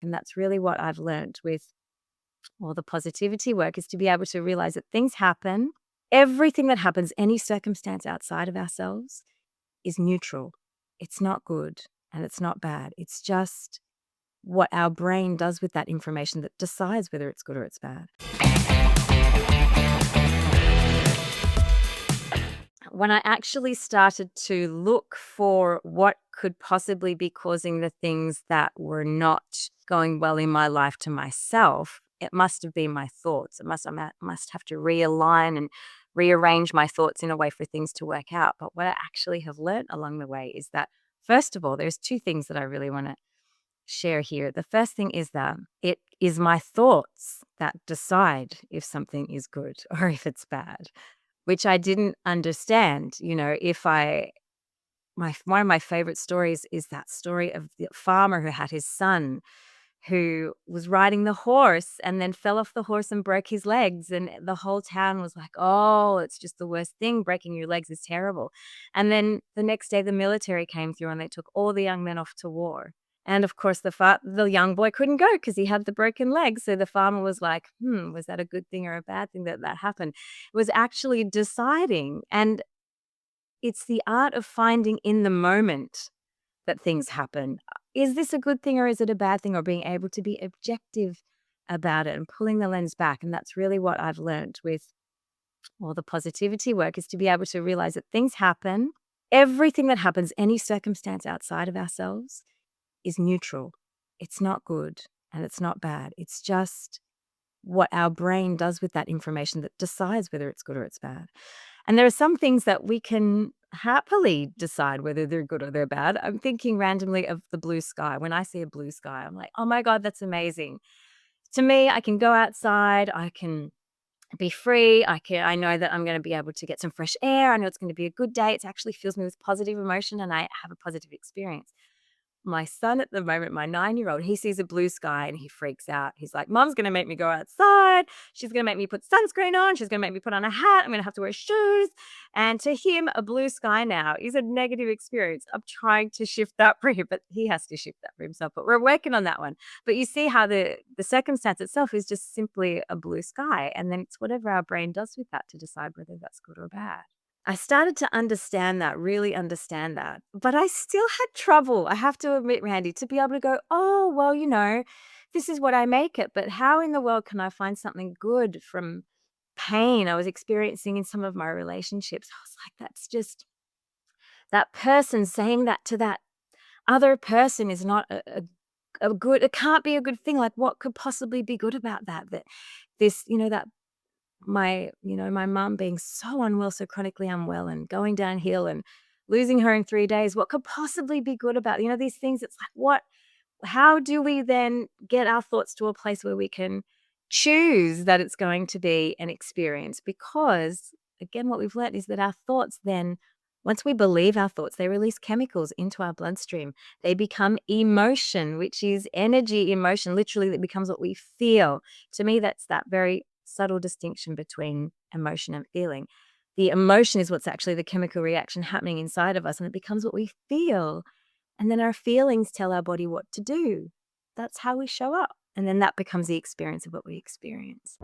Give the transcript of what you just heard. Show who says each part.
Speaker 1: And that's really what I've learned with all the positivity work, is to be able to realize that things happen. Everything that happens, any circumstance outside of ourselves, is neutral. It's not good and it's not bad. It's just what our brain does with that information that decides whether it's good or it's bad. When I actually started to look for what could possibly be causing the things that were not going well in my life to myself, it must have been my thoughts. I must have to realign and rearrange my thoughts in a way for things to work out. But what I actually have learned along the way is that, first of all, there's two things that I really want to share here. The first thing is that it is my thoughts that decide if something is good or if it's bad, which I didn't understand. If I my one of my favorite stories is that story of the farmer who had his son who was riding the horse and then fell off the horse and broke his legs, and the whole town was like, "Oh, it's just the worst thing. Breaking your legs is terrible." And then the next day the military came through and they took all the young men off to war. And of course the young boy couldn't go because he had the broken leg. So the farmer was like, was that a good thing or a bad thing that happened? It was actually deciding. And it's the art of finding in the moment that things happen. Is this a good thing or is it a bad thing? Or being able to be objective about it and pulling the lens back. And that's really what I've learned with all the positivity work, is to be able to realize that things happen. Everything that happens, any circumstance outside of ourselves, is neutral. It's not good and it's not bad. It's just what our brain does with that information that decides whether it's good or it's bad. And there are some things that we can happily decide whether they're good or they're bad. I'm thinking randomly of the blue sky. When I see a blue sky, I'm like, oh my God, that's amazing. To me, I can go outside, I can be free. I know that I'm going to be able to get some fresh air. I know it's going to be a good day. It actually fills me with positive emotion and I have a positive experience. My son at the moment, my 9-year-old, he sees a blue sky and he freaks out. He's like, "Mom's gonna make me go outside. She's gonna make me put sunscreen on. She's gonna make me put on a hat. I'm gonna have to wear shoes." And to him, a blue sky now is a negative experience. I'm trying to shift that for him, but he has to shift that for himself. But we're working on that one. But you see how the circumstance itself is just simply a blue sky. And then it's whatever our brain does with that to decide whether that's good or bad. I started to understand that, really understand that, but I still had trouble, I have to admit, Randy, to be able to go, "Oh, well, this is what I make it, but how in the world can I find something good from pain I was experiencing in some of my relationships?" I was like, "That's just that person saying that to that other person is not a good, it can't be a good thing. Like, what could possibly be good about that? That this, that my mom being so unwell, so chronically unwell and going downhill and losing her in 3 days, what could possibly be good about, these things? It's like, how do we then get our thoughts to a place where we can choose that it's going to be an experience? Because again, what we've learned is that our thoughts then, once we believe our thoughts, they release chemicals into our bloodstream. They become emotion, which is energy, emotion. Literally, that becomes what we feel. To me, that's that very subtle distinction between emotion and feeling. The emotion is what's actually the chemical reaction happening inside of us, and it becomes what we feel. And then our feelings tell our body what to do. That's how we show up. And then that becomes the experience of what we experience.